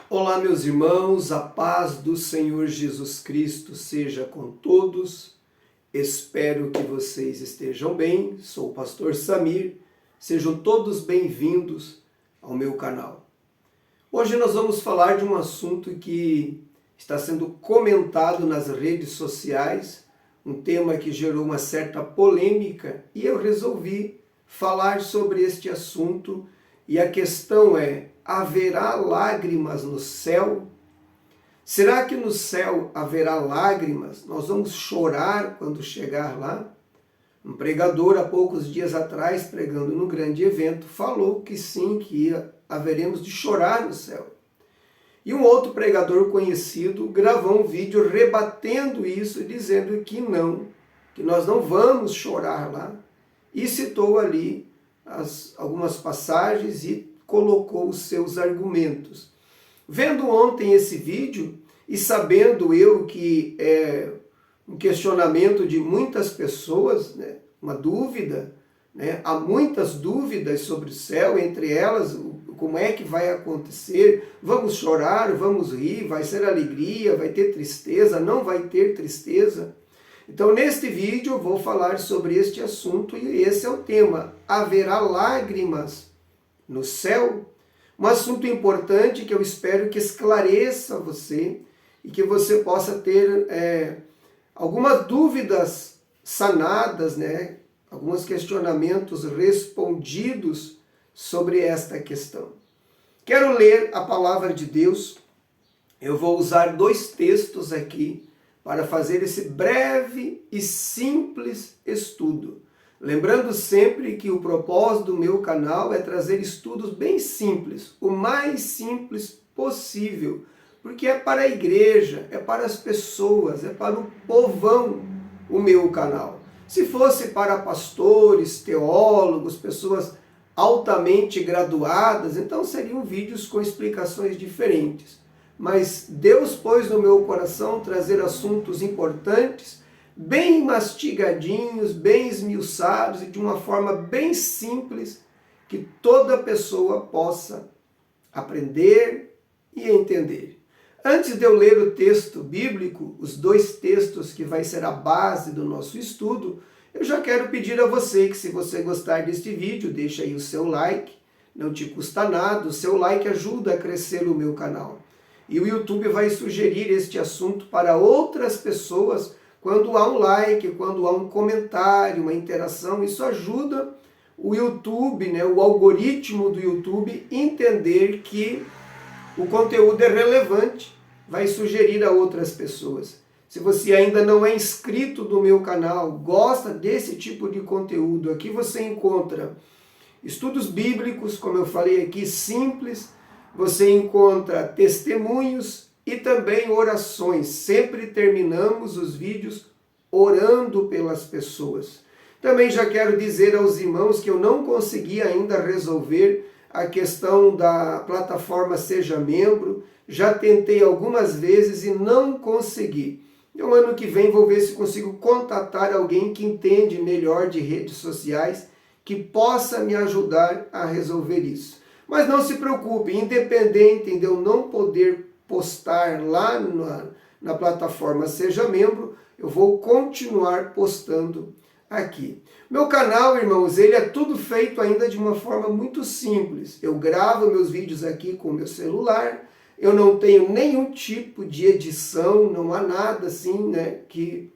Olá, meus irmãos, a paz do Senhor Jesus Cristo seja com todos. Espero que vocês estejam bem. Sou o pastor Samir. Sejam todos bem-vindos ao meu canal. Hoje nós vamos falar de um assunto que está sendo comentado nas redes sociais, um tema que gerou uma certa polêmica, e eu resolvi falar sobre este assunto. E a questão é: haverá lágrimas no céu? Será que no céu haverá lágrimas? Nós vamos chorar quando chegar lá? Um pregador, há poucos dias atrás, pregando num grande evento, falou que sim, que haveremos de chorar no céu. E um outro pregador conhecido gravou um vídeo rebatendo isso, dizendo que não, que nós não vamos chorar lá. E citou ali algumas passagens e colocou os seus argumentos. Vendo ontem esse vídeo e sabendo eu que é um questionamento de muitas pessoas, né, uma dúvida, né, há muitas dúvidas sobre o céu, entre elas como é que vai acontecer, vamos chorar, vamos rir, vai ser alegria, vai ter tristeza, não vai ter tristeza. Então, neste vídeo eu vou falar sobre este assunto e esse é o tema: haverá lágrimas no céu? Um assunto importante que eu espero que esclareça você e que você possa ter algumas dúvidas sanadas, né? Alguns questionamentos respondidos sobre esta questão. Quero ler a palavra de Deus. Eu vou usar dois textos aqui para fazer esse breve e simples estudo. Lembrando sempre que o propósito do meu canal é trazer estudos bem simples, o mais simples possível, porque é para a igreja, é para as pessoas, é para o povão o meu canal. Se fosse para pastores, teólogos, pessoas altamente graduadas, então seriam vídeos com explicações diferentes. Mas Deus pôs no meu coração trazer assuntos importantes, bem mastigadinhos, bem esmiuçados e de uma forma bem simples, que toda pessoa possa aprender e entender. Antes de eu ler o texto bíblico, os dois textos que vai ser a base do nosso estudo, eu já quero pedir a você que, se você gostar deste vídeo, deixa aí o seu like, não te custa nada, o seu like ajuda a crescer o meu canal. E o YouTube vai sugerir este assunto para outras pessoas quando há um like, quando há um comentário, uma interação. Isso ajuda o YouTube, né, o algoritmo do YouTube, entender que o conteúdo é relevante, vai sugerir a outras pessoas. Se você ainda não é inscrito no meu canal, gosta desse tipo de conteúdo, aqui você encontra estudos bíblicos, como eu falei aqui, simples. Você encontra testemunhos e também orações. Sempre terminamos os vídeos orando pelas pessoas. Também já quero dizer aos irmãos que eu não consegui ainda resolver a questão da plataforma Seja Membro. Já tentei algumas vezes e não consegui. No ano que vem vou ver se consigo contatar alguém que entende melhor de redes sociais, que possa me ajudar a resolver isso. Mas não se preocupe, independente de eu não poder postar lá na plataforma Seja Membro, eu vou continuar postando aqui. Meu canal, irmãos, ele é tudo feito ainda de uma forma muito simples. Eu gravo meus vídeos aqui com o meu celular, eu não tenho nenhum tipo de edição, não há nada assim, né, que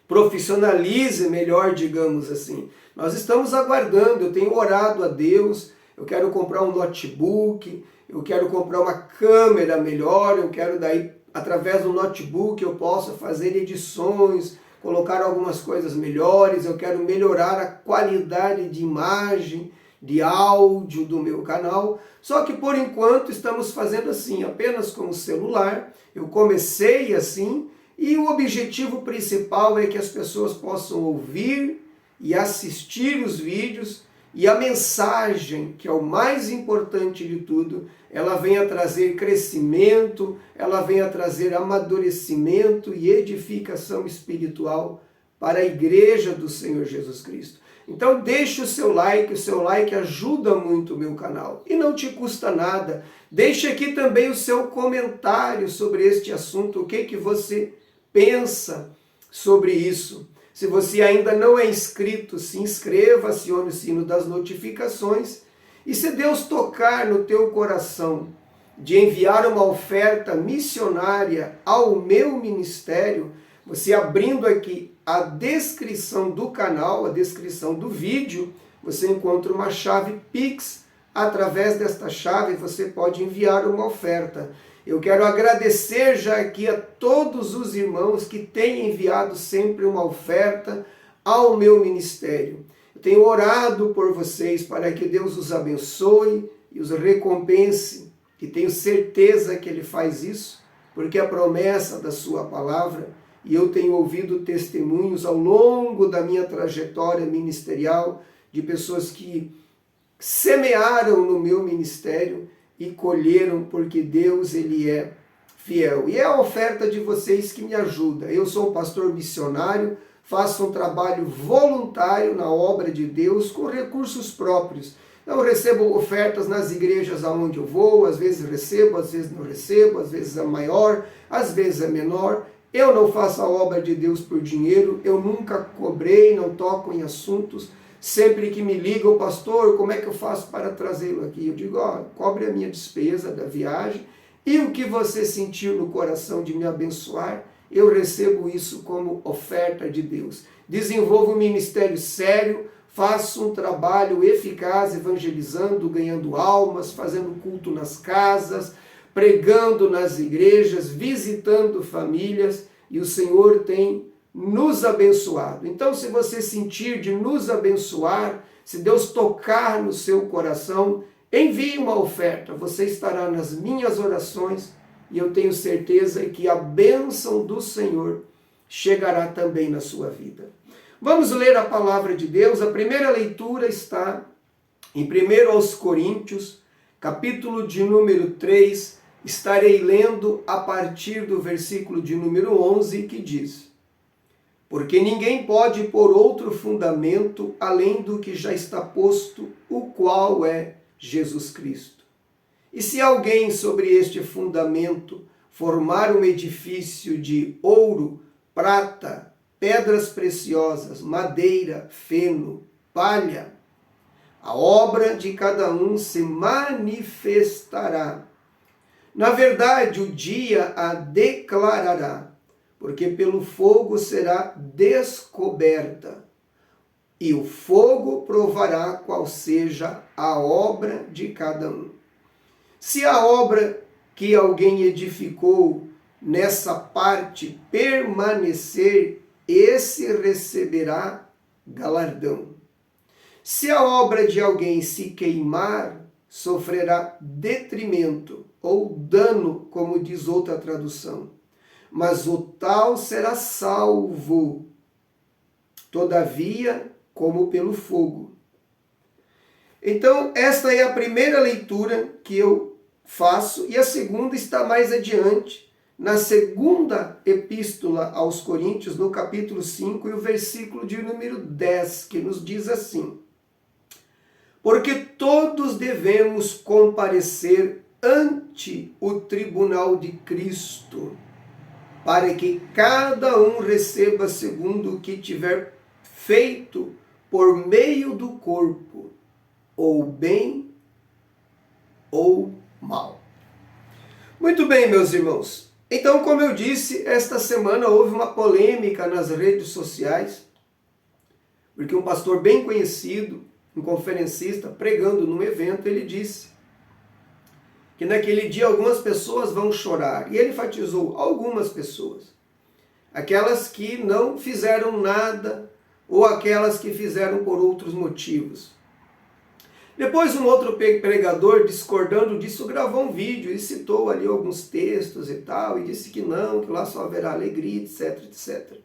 profissionalize melhor, digamos assim. Nós estamos aguardando, eu tenho orado a Deus. Eu quero comprar um notebook, eu quero comprar uma câmera melhor, eu quero daí, através do notebook, eu possa fazer edições, colocar algumas coisas melhores, eu quero melhorar a qualidade de imagem, de áudio do meu canal. Só que por enquanto estamos fazendo assim, apenas com o celular. Eu comecei assim e o objetivo principal é que as pessoas possam ouvir e assistir os vídeos. E a mensagem, que é o mais importante de tudo, ela vem a trazer crescimento, ela vem a trazer amadurecimento e edificação espiritual para a igreja do Senhor Jesus Cristo. Então deixe o seu like ajuda muito o meu canal e não te custa nada. Deixe aqui também o seu comentário sobre este assunto, o que você pensa sobre isso. Se você ainda não é inscrito, se inscreva, acione o sino das notificações. E se Deus tocar no teu coração de enviar uma oferta missionária ao meu ministério, você abrindo aqui a descrição do canal, a descrição do vídeo, você encontra uma chave Pix. Através desta chave você pode enviar uma oferta. Eu quero agradecer já aqui a todos os irmãos que têm enviado sempre uma oferta ao meu ministério. Eu tenho orado por vocês para que Deus os abençoe e os recompense, e tenho certeza que Ele faz isso, porque é a promessa da sua palavra, e eu tenho ouvido testemunhos ao longo da minha trajetória ministerial de pessoas que semearam no meu ministério e colheram, porque Deus, Ele é fiel. E é a oferta de vocês que me ajuda. Eu sou um pastor missionário, faço um trabalho voluntário na obra de Deus com recursos próprios. Eu recebo ofertas nas igrejas aonde eu vou, às vezes recebo, às vezes não recebo, às vezes é maior, às vezes é menor. Eu não faço a obra de Deus por dinheiro, eu nunca cobrei, não toco em assuntos. Sempre que me ligam, pastor, como é que eu faço para trazê-lo aqui? Eu digo, cobre a minha despesa da viagem e o que você sentiu no coração de me abençoar, eu recebo isso como oferta de Deus. Desenvolvo um ministério sério, faço um trabalho eficaz, evangelizando, ganhando almas, fazendo culto nas casas, pregando nas igrejas, visitando famílias, e o Senhor tem nos abençoado. Então, se você sentir de nos abençoar, se Deus tocar no seu coração, envie uma oferta. Você estará nas minhas orações e eu tenho certeza que a bênção do Senhor chegará também na sua vida. Vamos ler a palavra de Deus. A primeira leitura está em 1 Coríntios, capítulo de número 3. Estarei lendo a partir do versículo de número 11, que diz: porque ninguém pode pôr outro fundamento além do que já está posto, o qual é Jesus Cristo. E se alguém sobre este fundamento formar um edifício de ouro, prata, pedras preciosas, madeira, feno, palha, a obra de cada um se manifestará. Na verdade, o dia a declarará, porque pelo fogo será descoberta, e o fogo provará qual seja a obra de cada um. Se a obra que alguém edificou nessa parte permanecer, esse receberá galardão. Se a obra de alguém se queimar, sofrerá detrimento ou dano, como diz outra tradução. Mas o tal será salvo, todavia, como pelo fogo. Então, esta é a primeira leitura que eu faço, e a segunda está mais adiante, na segunda epístola aos Coríntios, no capítulo 5, e o versículo de número 10, que nos diz assim: porque todos devemos comparecer ante o tribunal de Cristo, para que cada um receba segundo o que tiver feito por meio do corpo, ou bem ou mal. Muito bem, meus irmãos. Então, como eu disse, esta semana houve uma polêmica nas redes sociais, porque um pastor bem conhecido, um conferencista, pregando num evento, ele disse que naquele dia algumas pessoas vão chorar. E ele enfatizou algumas pessoas. Aquelas que não fizeram nada ou aquelas que fizeram por outros motivos. Depois um outro pregador, discordando disso, gravou um vídeo e citou ali alguns textos e tal, e disse que não, que lá só haverá alegria, etc, etc.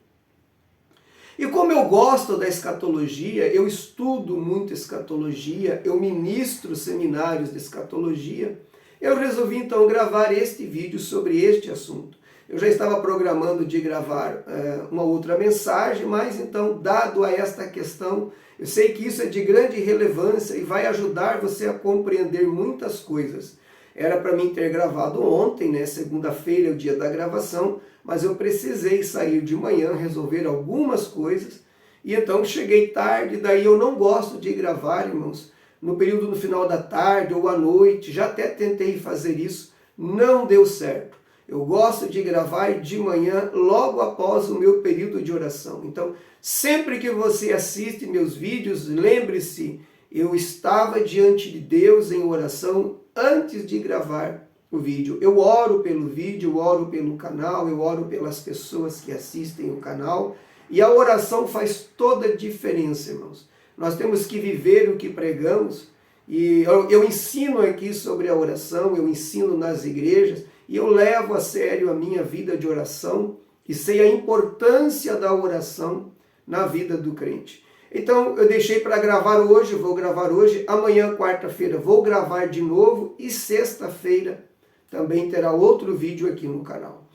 E como eu gosto da escatologia, eu estudo muito escatologia, eu ministro seminários de escatologia, eu resolvi então gravar este vídeo sobre este assunto. Eu já estava programando de gravar uma outra mensagem, mas então, dado a esta questão, eu sei que isso é de grande relevância e vai ajudar você a compreender muitas coisas. Era para mim ter gravado ontem, né? Segunda-feira é o dia da gravação, mas eu precisei sair de manhã, resolver algumas coisas, e então cheguei tarde, daí eu não gosto de gravar, irmãos, no período no final da tarde ou à noite, já até tentei fazer isso, não deu certo. Eu gosto de gravar de manhã, logo após o meu período de oração. Então, sempre que você assiste meus vídeos, lembre-se, eu estava diante de Deus em oração antes de gravar o vídeo. Eu oro pelo vídeo, eu oro pelo canal, eu oro pelas pessoas que assistem o canal, e a oração faz toda a diferença, irmãos. Nós temos que viver o que pregamos, e eu ensino aqui sobre a oração, eu ensino nas igrejas, e eu levo a sério a minha vida de oração e sei a importância da oração na vida do crente. Então eu deixei para gravar hoje, vou gravar hoje, amanhã, quarta-feira, vou gravar de novo e sexta-feira também terá outro vídeo aqui no canal.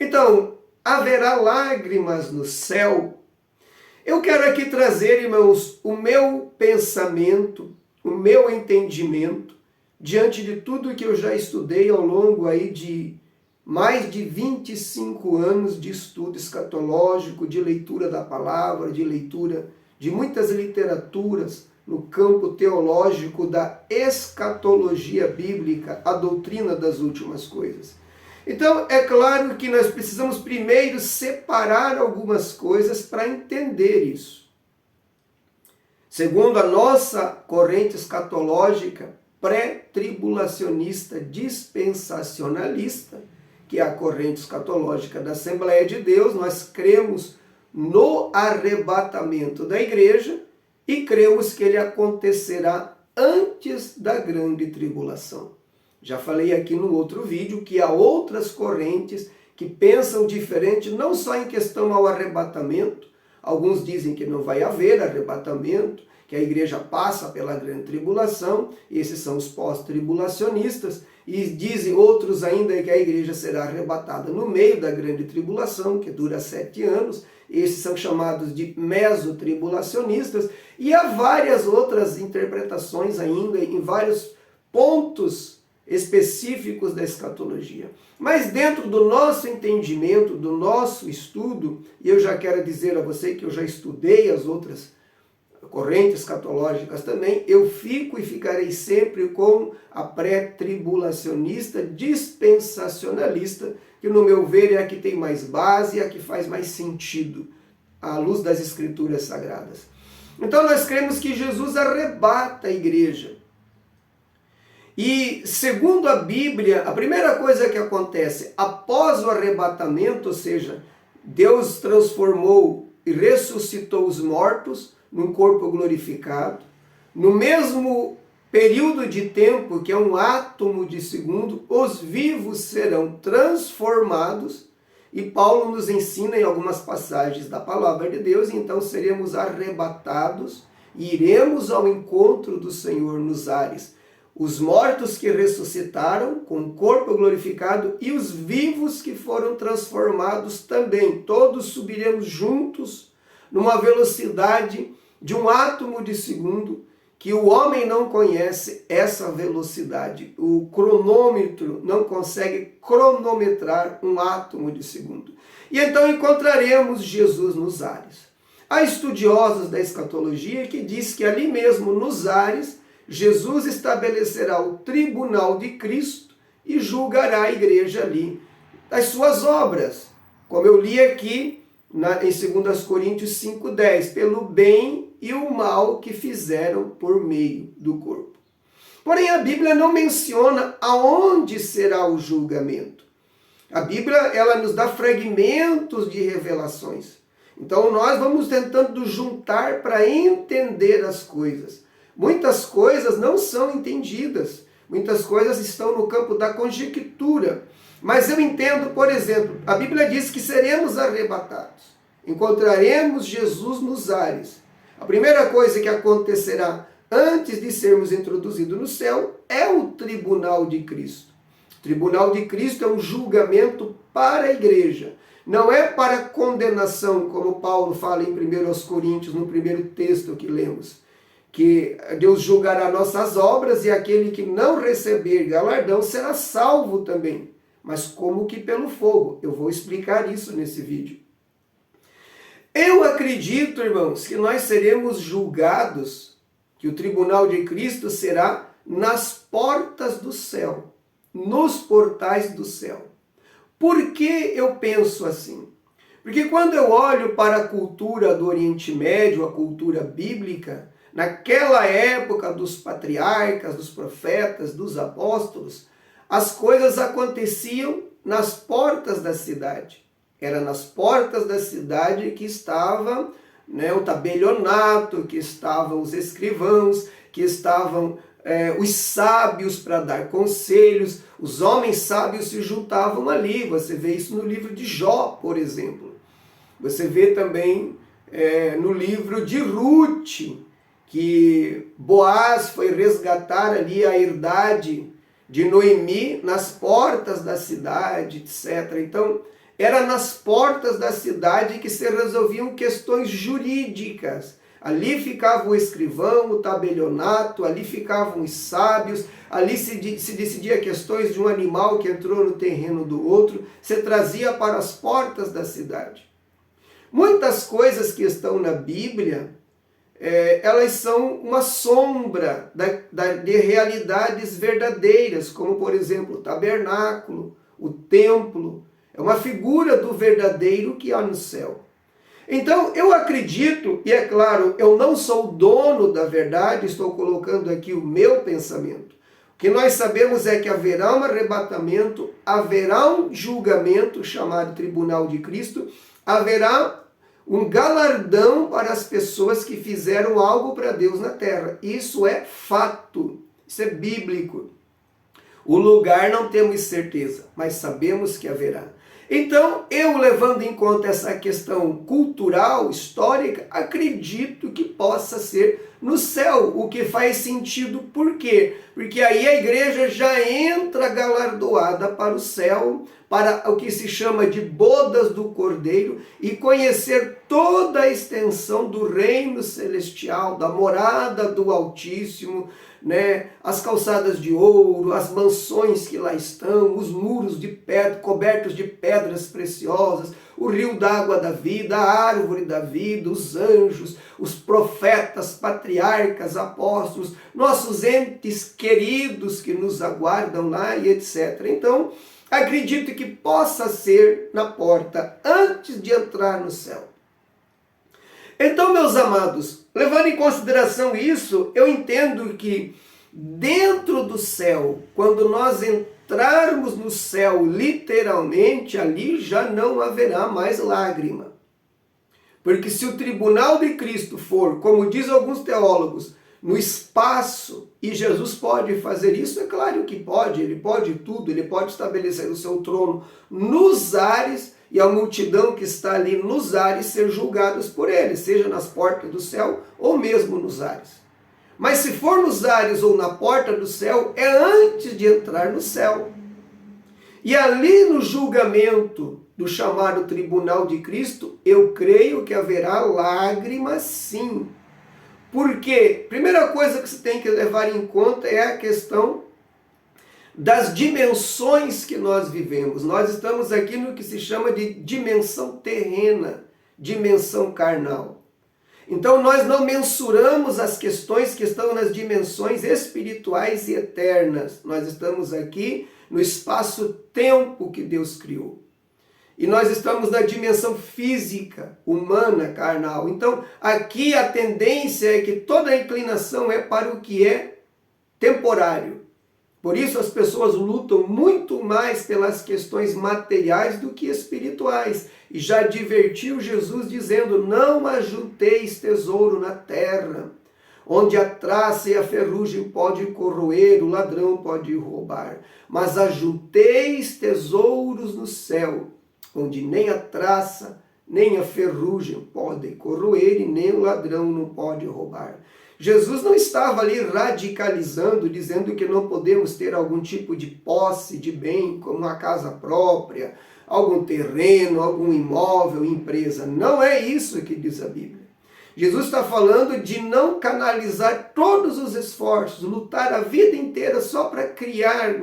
Então, haverá lágrimas no céu. Eu quero aqui trazer, irmãos, o meu pensamento, o meu entendimento, diante de tudo que eu já estudei ao longo aí de mais de 25 anos de estudo escatológico, de leitura da palavra, de leitura de muitas literaturas no campo teológico da escatologia bíblica, a doutrina das últimas coisas. Então, é claro que nós precisamos primeiro separar algumas coisas para entender isso. Segundo a nossa corrente escatológica, pré-tribulacionista dispensacionalista, que é a corrente escatológica da Assembleia de Deus, nós cremos no arrebatamento da igreja e cremos que ele acontecerá antes da grande tribulação. Já falei aqui no outro vídeo que há outras correntes que pensam diferente, não só em questão ao arrebatamento. Alguns dizem que não vai haver arrebatamento, que a igreja passa pela grande tribulação, esses são os pós-tribulacionistas, e dizem outros ainda que a igreja será arrebatada no meio da grande tribulação, que dura 7 anos, esses são chamados de mesotribulacionistas, e há várias outras interpretações ainda, em vários pontos específicos da escatologia. Mas dentro do nosso entendimento, do nosso estudo, e eu já quero dizer a você que eu já estudei as outras correntes escatológicas também, eu fico e ficarei sempre com a pré-tribulacionista dispensacionalista, que no meu ver é a que tem mais base e a que faz mais sentido à luz das escrituras sagradas. Então nós cremos que Jesus arrebata a igreja. E segundo a Bíblia, a primeira coisa que acontece após o arrebatamento, ou seja, Deus transformou e ressuscitou os mortos num corpo glorificado. No mesmo período de tempo, que é um átomo de segundo, os vivos serão transformados, e Paulo nos ensina em algumas passagens da palavra de Deus, então seremos arrebatados e iremos ao encontro do Senhor nos ares. Os mortos que ressuscitaram com o corpo glorificado e os vivos que foram transformados também. Todos subiremos juntos numa velocidade de um átomo de segundo, que o homem não conhece essa velocidade. O cronômetro não consegue cronometrar um átomo de segundo. E então encontraremos Jesus nos ares. Há estudiosos da escatologia que diz que ali mesmo nos ares, Jesus estabelecerá o tribunal de Cristo e julgará a igreja ali as suas obras. Como eu li aqui em 2 Coríntios 5,10, pelo bem e o mal que fizeram por meio do corpo. Porém, a Bíblia não menciona aonde será o julgamento. A Bíblia, ela nos dá fragmentos de revelações. Então, nós vamos tentando juntar para entender as coisas. Muitas coisas não são entendidas. Muitas coisas estão no campo da conjectura. Mas eu entendo, por exemplo, a Bíblia diz que seremos arrebatados. Encontraremos Jesus nos ares. A primeira coisa que acontecerá antes de sermos introduzidos no céu é o tribunal de Cristo. tribunal de Cristo é um julgamento para a igreja. Não é para condenação, como Paulo fala em 1 Coríntios, no primeiro texto que lemos, que Deus julgará nossas obras e aquele que não receber galardão será salvo também, mas como que pelo fogo. Eu vou explicar isso nesse vídeo. Eu acredito, irmãos, que nós seremos julgados, que o tribunal de Cristo será nas portas do céu, nos portais do céu. Por que eu penso assim? Porque quando eu olho para a cultura do Oriente Médio, a cultura bíblica, naquela época dos patriarcas, dos profetas, dos apóstolos, as coisas aconteciam nas portas da cidade. Era nas portas da cidade que estava, o tabelionato, que estavam os escrivãos, que estavam os sábios para dar conselhos. Os homens sábios se juntavam ali. Você vê isso no livro de Jó, por exemplo. Você vê também no livro de Ruth, que Boaz foi resgatar ali a herdade de Noemi nas portas da cidade, etc. Então, era nas portas da cidade que se resolviam questões jurídicas. Ali ficava o escrivão, o tabelionato, ali ficavam os sábios, ali se decidia questões de um animal que entrou no terreno do outro, se trazia para as portas da cidade. Muitas coisas que estão na Bíblia, elas são uma sombra de realidades verdadeiras, como por exemplo o tabernáculo, o templo, é uma figura do verdadeiro que há no céu. Então, eu acredito, e é claro, eu não sou o dono da verdade, estou colocando aqui o meu pensamento. O que nós sabemos é que haverá um arrebatamento, haverá um julgamento chamado Tribunal de Cristo, haverá um galardão para as pessoas que fizeram algo para Deus na terra. Isso é fato, isso é bíblico. O lugar não temos certeza, mas sabemos que haverá. Então, eu levando em conta essa questão cultural, histórica, acredito que possa ser no céu, o que faz sentido. Por quê? Porque aí a igreja já entra galardoada para o céu, para o que se chama de bodas do Cordeiro, e conhecer toda a extensão do reino celestial, da morada do Altíssimo, as calçadas de ouro, as mansões que lá estão, os muros de pedra, cobertos de pedras preciosas, o rio d'água da vida, a árvore da vida, os anjos, os profetas, patriarcas, apóstolos, nossos entes queridos que nos aguardam lá e etc. Então, acredito que possa ser na porta antes de entrar no céu. Então, meus amados, levando em consideração isso, eu entendo que dentro do céu, quando nós entrarmos no céu literalmente, ali já não haverá mais lágrima. Porque se o tribunal de Cristo for, como diz alguns teólogos, no espaço, e Jesus pode fazer isso, é claro que pode, ele pode tudo, ele pode estabelecer o seu trono nos ares, e a multidão que está ali nos ares ser julgados por ele, seja nas portas do céu ou mesmo nos ares. Mas se for nos ares ou na porta do céu, é antes de entrar no céu. E ali no julgamento do chamado Tribunal de Cristo, eu creio que haverá lágrimas sim. Porque, primeira coisa que você tem que levar em conta é a questão das dimensões que nós vivemos. Nós estamos aqui no que se chama de dimensão terrena, dimensão carnal. Então nós não mensuramos as questões que estão nas dimensões espirituais e eternas. Nós estamos aqui no espaço-tempo que Deus criou. E nós estamos na dimensão física, humana, carnal. Então aqui a tendência é que toda a inclinação é para o que é temporário. Por isso as pessoas lutam muito mais pelas questões materiais do que espirituais. E já advertiu Jesus dizendo: não ajunteis tesouro na terra, onde a traça e a ferrugem pode corroer, o ladrão pode roubar. Mas ajunteis tesouros no céu, onde nem a traça nem a ferrugem podem corroer e nem o ladrão não pode roubar. Jesus não estava ali radicalizando, dizendo que não podemos ter algum tipo de posse de bem, como uma casa própria, algum terreno, algum imóvel, empresa. Não é isso que diz a Bíblia. Jesus está falando de não canalizar todos os esforços, lutar a vida inteira só para criar,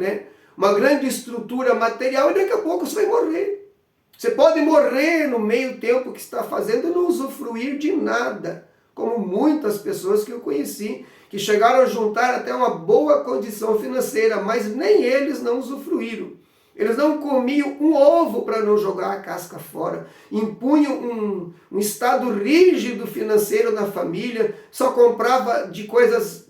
uma grande estrutura material e daqui a pouco você vai morrer. Você pode morrer no meio tempo que está fazendo e não usufruir de nada, como muitas pessoas que eu conheci, que chegaram a juntar até uma boa condição financeira, mas nem eles não usufruíram. Eles não comiam um ovo para não jogar a casca fora, impunham um estado rígido financeiro na família, só comprava de coisas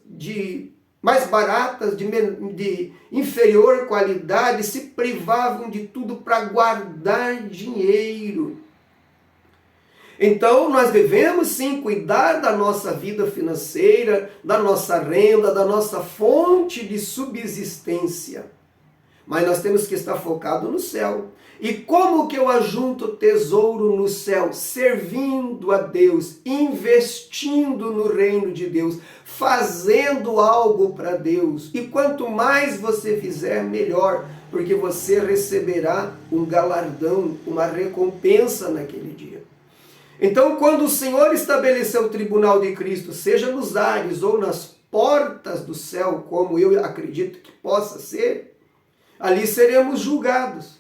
mais baratas, de inferior qualidade, se privavam de tudo para guardar dinheiro. Então, nós devemos sim cuidar da nossa vida financeira, da nossa renda, da nossa fonte de subsistência. Mas nós temos que estar focado no céu. E como que eu ajunto tesouro no céu? Servindo a Deus, investindo no reino de Deus, fazendo algo para Deus. E quanto mais você fizer, melhor, porque você receberá um galardão, uma recompensa naquele dia. Então, quando o Senhor estabeleceu o tribunal de Cristo, seja nos ares ou nas portas do céu, como eu acredito que possa ser, ali seremos julgados.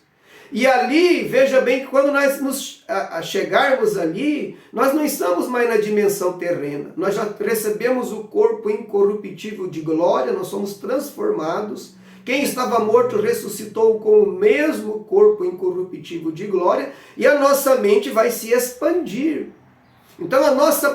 E ali, veja bem que quando nós chegarmos ali, nós não estamos mais na dimensão terrena. Nós já recebemos o corpo incorruptível de glória, nós somos transformados. Quem estava morto ressuscitou com o mesmo corpo incorruptível de glória e a nossa mente vai se expandir. Então a nossa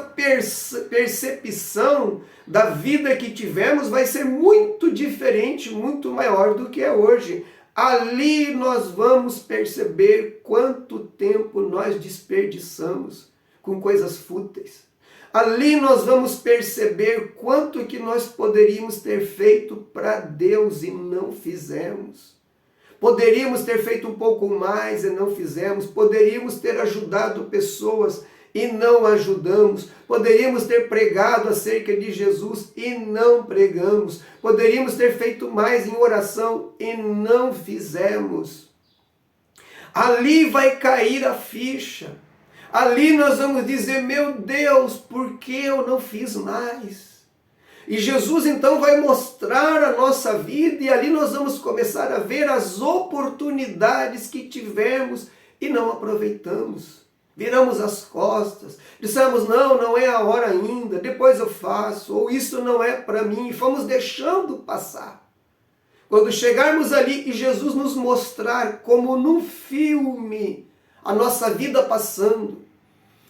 percepção da vida que tivemos vai ser muito diferente, muito maior do que é hoje. Ali nós vamos perceber quanto tempo nós desperdiçamos com coisas fúteis. Ali nós vamos perceber quanto que nós poderíamos ter feito para Deus e não fizemos. Poderíamos ter feito um pouco mais e não fizemos. Poderíamos ter ajudado pessoas e não ajudamos. Poderíamos ter pregado acerca de Jesus e não pregamos. Poderíamos ter feito mais em oração e não fizemos. Ali vai cair a ficha. Ali nós vamos dizer, meu Deus, por que eu não fiz mais? E Jesus então vai mostrar a nossa vida e ali nós vamos começar a ver as oportunidades que tivemos e não aproveitamos. Viramos as costas, dissemos, não é a hora ainda, depois eu faço, ou isso não é para mim, e fomos deixando passar. Quando chegarmos ali e Jesus nos mostrar como num filme a nossa vida passando,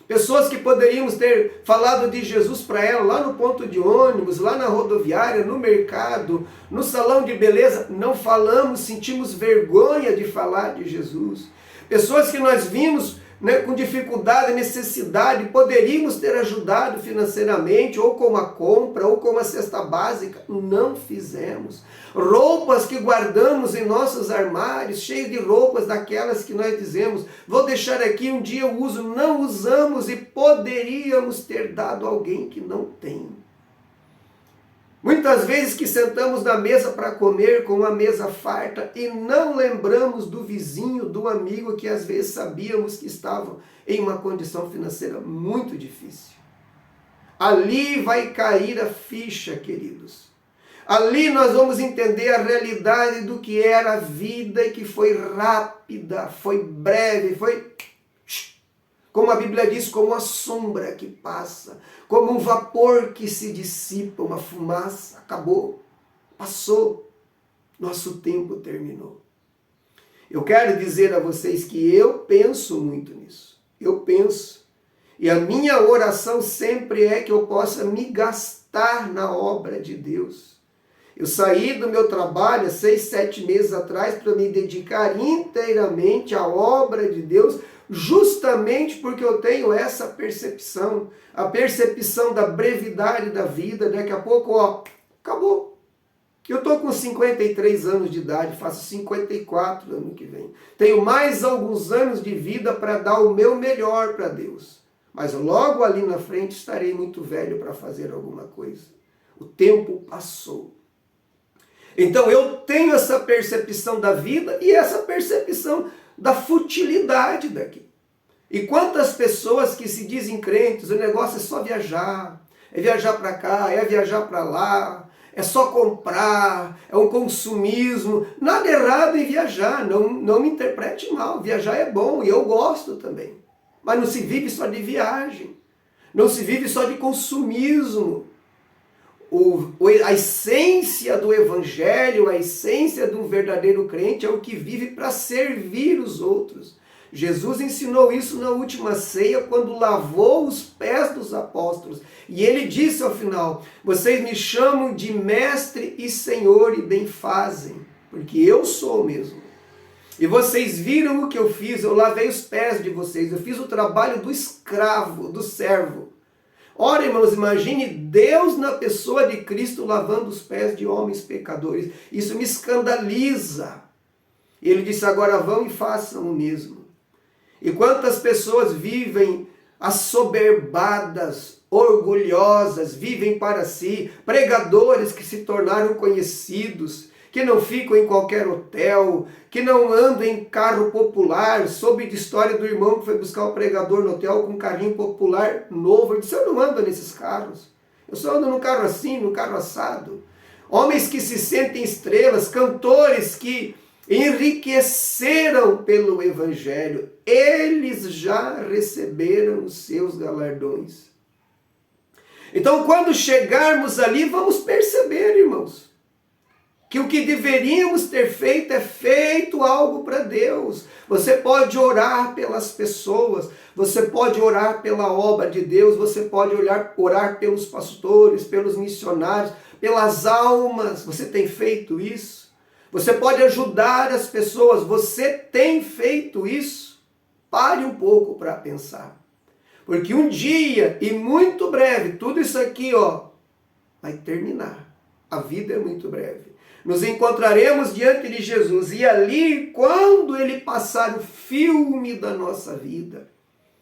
pessoas que poderíamos ter falado de Jesus para ela lá no ponto de ônibus, lá na rodoviária, no mercado, no salão de beleza, não falamos, sentimos vergonha de falar de Jesus. Pessoas que nós vimos com dificuldade, necessidade, poderíamos ter ajudado financeiramente, ou com uma compra, ou com uma cesta básica, não fizemos. Roupas que guardamos em nossos armários, cheios de roupas daquelas que nós dizemos, vou deixar aqui, um dia eu uso, não usamos e poderíamos ter dado a alguém que não tem. Muitas vezes que sentamos na mesa para comer com uma mesa farta e não lembramos do vizinho, do amigo que às vezes sabíamos que estavam em uma condição financeira muito difícil. Ali vai cair a ficha, queridos. Ali nós vamos entender a realidade do que era a vida e que foi rápida, foi breve, foi... Como a Bíblia diz, como a sombra que passa, como um vapor que se dissipa, uma fumaça, acabou, passou, nosso tempo terminou. Eu quero dizer a vocês que eu penso muito nisso, eu penso, e a minha oração sempre é que eu possa me gastar na obra de Deus. Eu saí do meu trabalho há 6, 7 meses atrás para me dedicar inteiramente à obra de Deus, justamente porque eu tenho essa percepção, a percepção da brevidade da vida. Daqui a pouco, acabou. Eu estou com 53 anos de idade, faço 54 ano que vem. Tenho mais alguns anos de vida para dar o meu melhor para Deus. mas logo ali na frente estarei muito velho para fazer alguma coisa. O tempo passou. Então eu tenho essa percepção da vida e essa percepção da futilidade daqui. E quantas pessoas que se dizem crentes, o negócio é só viajar, é viajar para cá, é viajar para lá, é só comprar, é um consumismo. Nada errado em viajar, não me interprete mal, viajar é bom e eu gosto também. Mas não se vive só de viagem, não se vive só de consumismo. A essência do evangelho, a essência de um verdadeiro crente é o que vive para servir os outros. Jesus ensinou isso na última ceia, quando lavou os pés dos apóstolos. E ele disse ao final: vocês me chamam de mestre e senhor, e bem fazem, porque eu sou mesmo. E vocês viram o que eu fiz, eu lavei os pés de vocês, eu fiz o trabalho do escravo, do servo. Ora, irmãos, imagine Deus na pessoa de Cristo lavando os pés de homens pecadores. Isso me escandaliza. Ele disse: agora vão e façam o mesmo. E quantas pessoas vivem assoberbadas, orgulhosas, vivem para si, pregadores que se tornaram conhecidos, que não ficam em qualquer hotel, que não andam em carro popular. Soube de história do irmão que foi buscar o pregador no hotel com um carrinho popular novo. Ele disse: eu não ando nesses carros, eu só ando num carro assim, num carro assado. Homens que se sentem estrelas, cantores que enriqueceram pelo evangelho, eles já receberam os seus galardões. Então, quando chegarmos ali, vamos perceber, irmãos, que o que deveríamos ter feito é feito algo para Deus. Você pode orar pelas pessoas, você pode orar pela obra de Deus, você pode orar pelos pastores, pelos missionários, pelas almas. Você tem feito isso? Você pode ajudar as pessoas. Você tem feito isso? Pare um pouco para pensar. Porque um dia, e muito breve, tudo isso aqui, vai terminar. A vida é muito breve. Nos encontraremos diante de Jesus, e ali, quando ele passar o filme da nossa vida,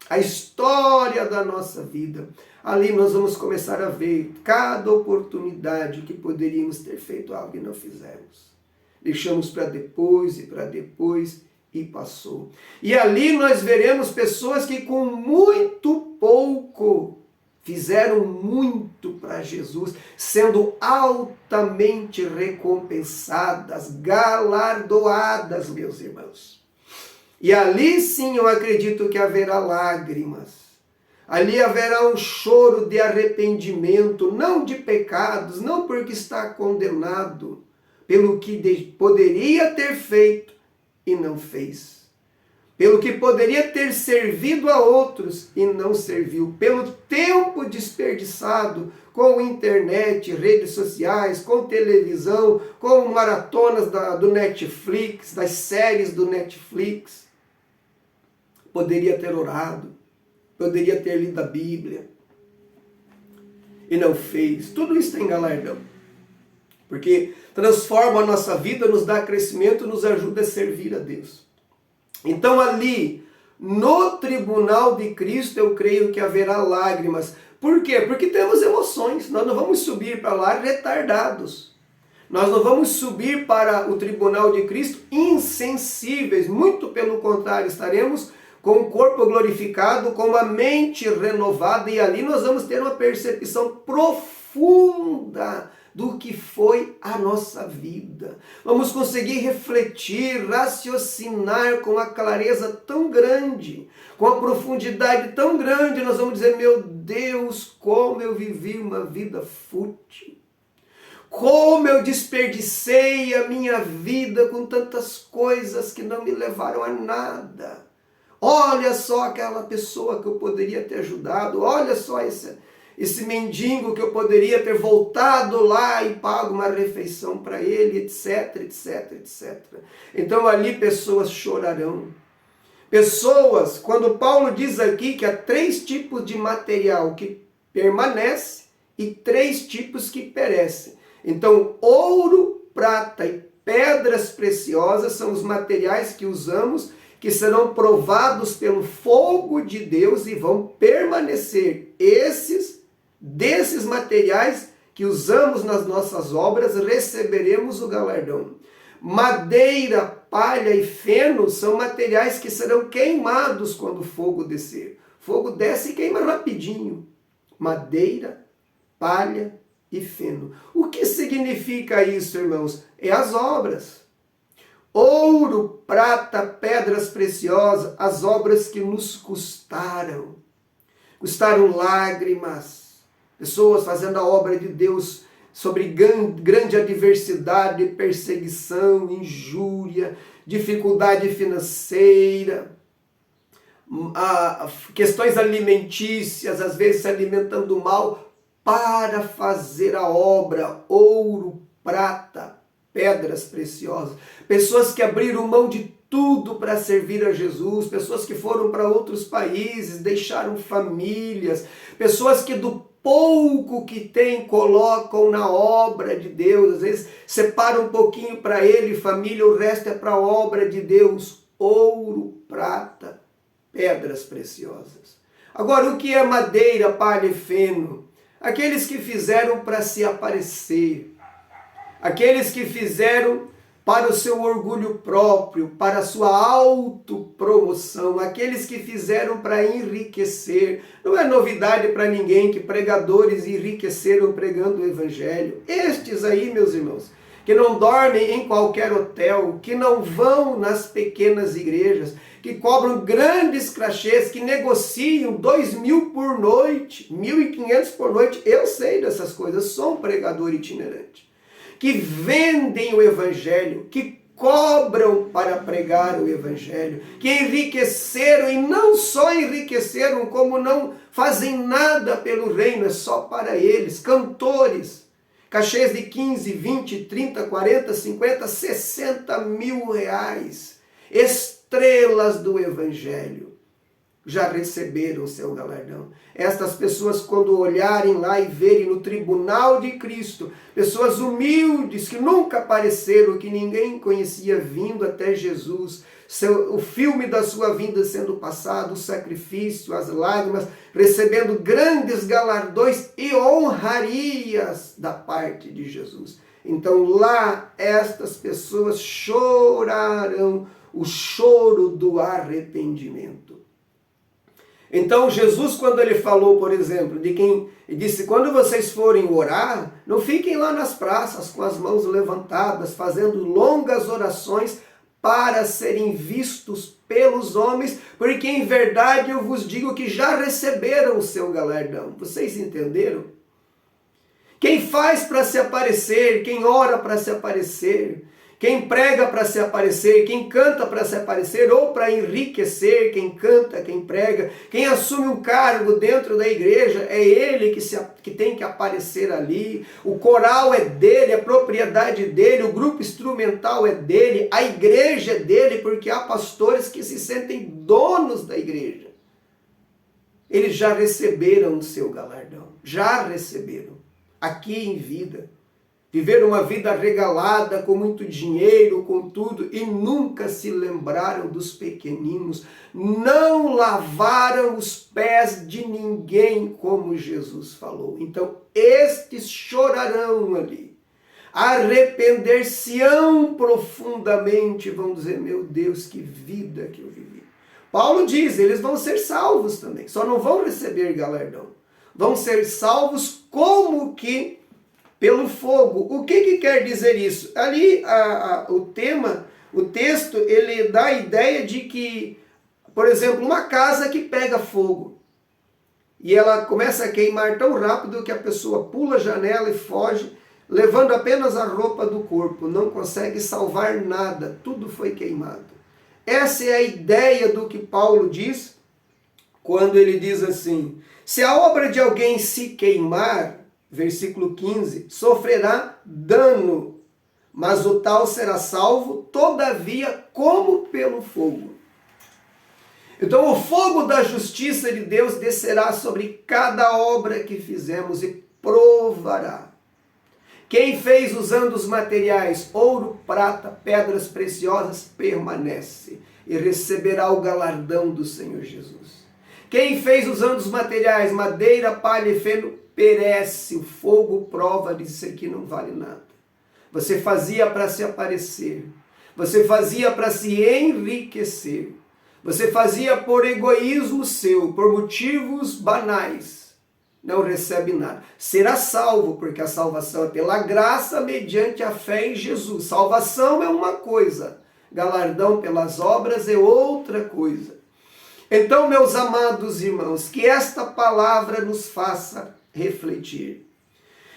a história da nossa vida, ali nós vamos começar a ver cada oportunidade que poderíamos ter feito algo e não fizemos. Deixamos para depois, e passou. E ali nós veremos pessoas que com muito pouco fizeram muito para Jesus, sendo altamente recompensadas, galardoadas, meus irmãos. E ali sim eu acredito que haverá lágrimas. Ali haverá um choro de arrependimento, não de pecados, não porque está condenado, pelo que poderia ter feito e não fez. Pelo que poderia ter servido a outros e não serviu, pelo tempo desperdiçado com internet, redes sociais, com televisão, com maratonas do Netflix, das séries do Netflix. Poderia ter orado, poderia ter lido a Bíblia e não fez. Tudo isso tem galardão, porque transforma a nossa vida, nos dá crescimento, nos ajuda a servir a Deus. Então ali, no tribunal de Cristo, eu creio que haverá lágrimas. Por quê? Porque temos emoções. Nós não vamos subir para lá retardados. Nós não vamos subir para o tribunal de Cristo insensíveis. Muito pelo contrário, estaremos com o corpo glorificado, com a mente renovada. E ali nós vamos ter uma percepção profunda do que foi a nossa vida. Vamos conseguir refletir, raciocinar com uma clareza tão grande, com a profundidade tão grande. Nós vamos dizer: meu Deus, como eu vivi uma vida fútil. Como eu desperdicei a minha vida com tantas coisas que não me levaram a nada. Olha só aquela pessoa que eu poderia ter ajudado. Olha só esse mendigo que eu poderia ter voltado lá e pago uma refeição para ele, etc, etc, etc. Então ali pessoas chorarão. Pessoas, quando Paulo diz aqui que há 3 tipos de material que permanece e 3 tipos que perecem. Então ouro, prata e pedras preciosas são os materiais que usamos, que serão provados pelo fogo de Deus e vão permanecer. Desses materiais que usamos nas nossas obras, receberemos o galardão. Madeira, palha e feno são materiais que serão queimados quando o fogo descer. O fogo desce e queima rapidinho. Madeira, palha e feno. O que significa isso, irmãos? É as obras. Ouro, prata, pedras preciosas, as obras que nos custaram. Custaram lágrimas. Pessoas fazendo a obra de Deus sobre grande adversidade, perseguição, injúria, dificuldade financeira, questões alimentícias, às vezes se alimentando mal, para fazer a obra. Ouro, prata, pedras preciosas. Pessoas que abriram mão de tudo para servir a Jesus, pessoas que foram para outros países, deixaram famílias, pessoas que do pouco que tem colocam na obra de Deus, às vezes separam um pouquinho para ele, família, o resto é para a obra de Deus. Ouro, prata, pedras preciosas. Agora, o que é madeira, palha e feno? Aqueles que fizeram para se aparecer, aqueles que fizeram para o seu orgulho próprio, para a sua autopromoção, aqueles que fizeram para enriquecer. Não é novidade para ninguém que pregadores enriqueceram pregando o evangelho. Estes aí, meus irmãos, que não dormem em qualquer hotel, que não vão nas pequenas igrejas, que cobram grandes crachês, que negociam 2.000 por noite, 1.500 por noite. Eu sei dessas coisas, sou um pregador itinerante. Que vendem o evangelho, que cobram para pregar o evangelho, que enriqueceram e não só enriqueceram, como não fazem nada pelo reino, é só para eles. Cantores, cachês de 15, 20, 30, 40, 50, 60 mil reais. Estrelas do evangelho já receberam o seu galardão. Estas pessoas, quando olharem lá e verem no tribunal de Cristo, pessoas humildes que nunca apareceram, que ninguém conhecia, vindo até Jesus, o filme da sua vinda sendo passado, o sacrifício, as lágrimas, recebendo grandes galardões e honrarias da parte de Jesus. Então lá estas pessoas chorarão o choro do arrependimento. Então Jesus, quando ele falou, por exemplo, ele disse, quando vocês forem orar, não fiquem lá nas praças com as mãos levantadas, fazendo longas orações para serem vistos pelos homens, porque em verdade eu vos digo que já receberam o seu galardão. Vocês entenderam? Quem faz para se aparecer, quem ora para se aparecer, quem prega para se aparecer, quem canta para se aparecer ou para enriquecer, quem canta, quem prega, quem assume um cargo dentro da igreja, é ele que tem que aparecer ali. O coral é dele, a propriedade dele, o grupo instrumental é dele, a igreja é dele, porque há pastores que se sentem donos da igreja. Eles já receberam o seu galardão, já receberam, aqui em vida. Viveram uma vida regalada, com muito dinheiro, com tudo, e nunca se lembraram dos pequeninos. Não lavaram os pés de ninguém, como Jesus falou. Então, estes chorarão ali. Arrepender-se-ão profundamente. Vão dizer, meu Deus, que vida que eu vivi. Paulo diz, eles vão ser salvos também. Só não vão receber galardão. Vão ser salvos como que pelo fogo. O que quer dizer isso? Ali o texto, ele dá a ideia de que, por exemplo, uma casa que pega fogo e ela começa a queimar tão rápido que a pessoa pula a janela e foge, levando apenas a roupa do corpo, não consegue salvar nada, tudo foi queimado. Essa é a ideia do que Paulo diz quando ele diz assim, se a obra de alguém se queimar, versículo 15, sofrerá dano, mas o tal será salvo, todavia, como pelo fogo. Então o fogo da justiça de Deus descerá sobre cada obra que fizemos e provará. Quem fez usando os materiais ouro, prata, pedras preciosas, permanece. e receberá o galardão do Senhor Jesus. Quem fez usando os materiais, madeira, palha e feno, perece, o fogo prova de isso aqui não vale nada. Você fazia para se aparecer, você fazia para se enriquecer, você fazia por egoísmo seu, por motivos banais, não recebe nada. Será salvo, porque a salvação é pela graça mediante a fé em Jesus. Salvação é uma coisa, galardão pelas obras é outra coisa. Então, meus amados irmãos, que esta palavra nos faça refletir.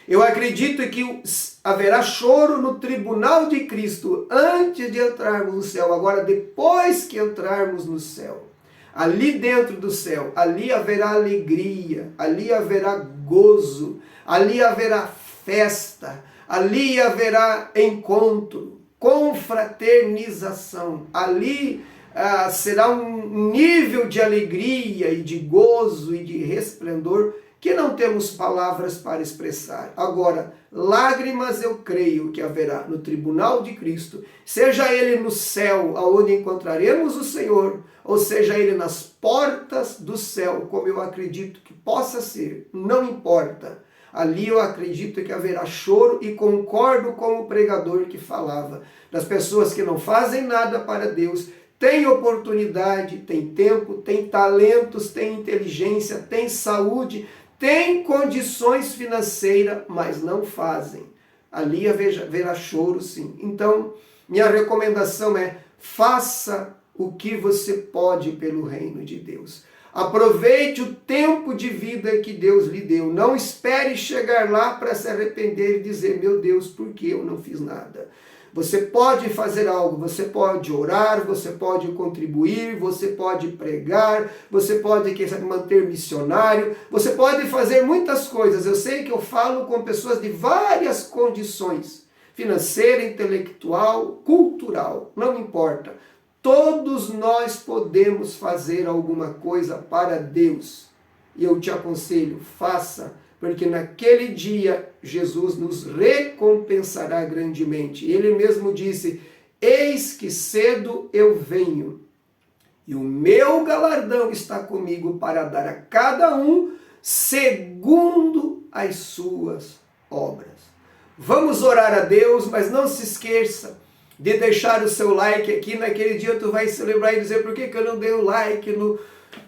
Eu acredito que haverá choro no tribunal de Cristo antes de entrarmos no céu. Agora, depois que entrarmos no céu, ali dentro do céu, ali haverá alegria, ali haverá gozo, ali haverá festa, ali haverá encontro, confraternização, ali será um nível de alegria e de gozo e de resplendor que não temos palavras para expressar. Agora, lágrimas eu creio que haverá no tribunal de Cristo, seja ele no céu, aonde encontraremos o Senhor, ou seja ele nas portas do céu, como eu acredito que possa ser, não importa. Ali eu acredito que haverá choro e concordo com o pregador que falava das pessoas que não fazem nada para Deus, tem oportunidade, tem tempo, tem talentos, tem inteligência, tem saúde, tem condições financeiras, mas não fazem. Ali haverá choro, sim. Então, minha recomendação é: faça o que você pode pelo reino de Deus. Aproveite o tempo de vida que Deus lhe deu. Não espere chegar lá para se arrepender e dizer: meu Deus, por que eu não fiz nada? Você pode fazer algo, você pode orar, você pode contribuir, você pode pregar, você pode, quem sabe, manter missionário, você pode fazer muitas coisas. Eu sei que eu falo com pessoas de várias condições, financeira, intelectual, cultural, não importa. Todos nós podemos fazer alguma coisa para Deus. E eu te aconselho, faça, porque naquele dia Jesus nos recompensará grandemente. Ele mesmo disse: eis que cedo eu venho, e o meu galardão está comigo para dar a cada um segundo as suas obras. Vamos orar a Deus, mas não se esqueça de deixar o seu like aqui. Naquele dia tu vai celebrar e dizer: por que eu não dei o like no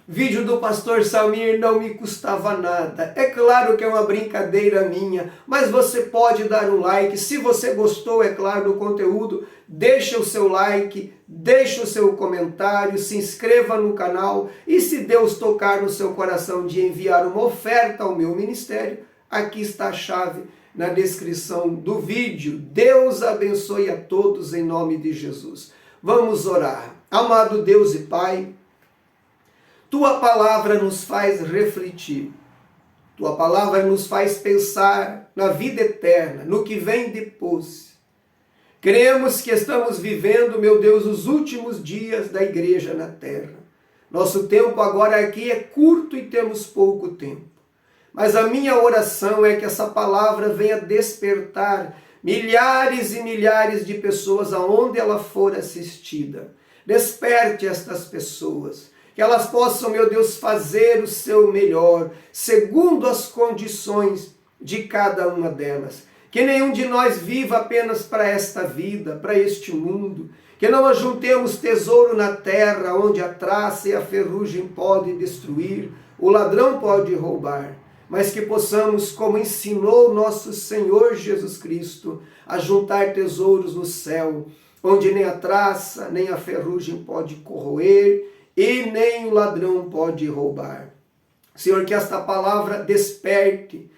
vídeo do pastor Samir? Não me custava nada. É claro que é uma brincadeira minha, mas você pode dar um like. Se você gostou, é claro, do conteúdo, deixa o seu like, deixa o seu comentário, se inscreva no canal, e se Deus tocar no seu coração de enviar uma oferta ao meu ministério, aqui está a chave na descrição do vídeo. Deus abençoe a todos em nome de Jesus. Vamos orar. Amado Deus e Pai, Tua palavra nos faz refletir, Tua palavra nos faz pensar na vida eterna, no que vem depois. Cremos que estamos vivendo, meu Deus, os últimos dias da igreja na terra. Nosso tempo agora aqui é curto e temos pouco tempo. Mas a minha oração é que essa palavra venha despertar milhares e milhares de pessoas aonde ela for assistida. Desperte estas pessoas, que elas possam, meu Deus, fazer o seu melhor, segundo as condições de cada uma delas. Que nenhum de nós viva apenas para esta vida, para este mundo. Que não ajuntemos tesouro na terra, onde a traça e a ferrugem podem destruir, o ladrão pode roubar. Mas que possamos, como ensinou nosso Senhor Jesus Cristo, a juntar tesouros no céu, onde nem a traça, nem a ferrugem pode corroer, e nem o ladrão pode roubar. Senhor, que esta palavra desperte,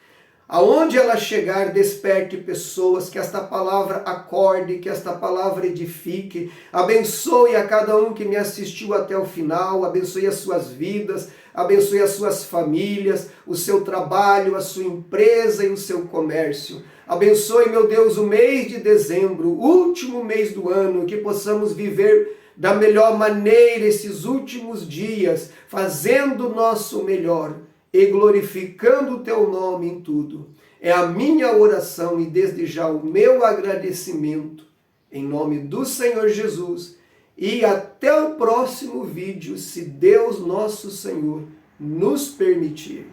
aonde ela chegar, desperte pessoas, que esta palavra acorde, que esta palavra edifique, abençoe a cada um que me assistiu até o final, abençoe as suas vidas, abençoe as suas famílias, o seu trabalho, a sua empresa e o seu comércio. Abençoe, meu Deus, o mês de dezembro, o último mês do ano, que possamos viver da melhor maneira esses últimos dias, fazendo o nosso melhor e glorificando o teu nome em tudo. É a minha oração e desde já o meu agradecimento, em nome do Senhor Jesus e até o próximo vídeo, se Deus nosso Senhor nos permitir.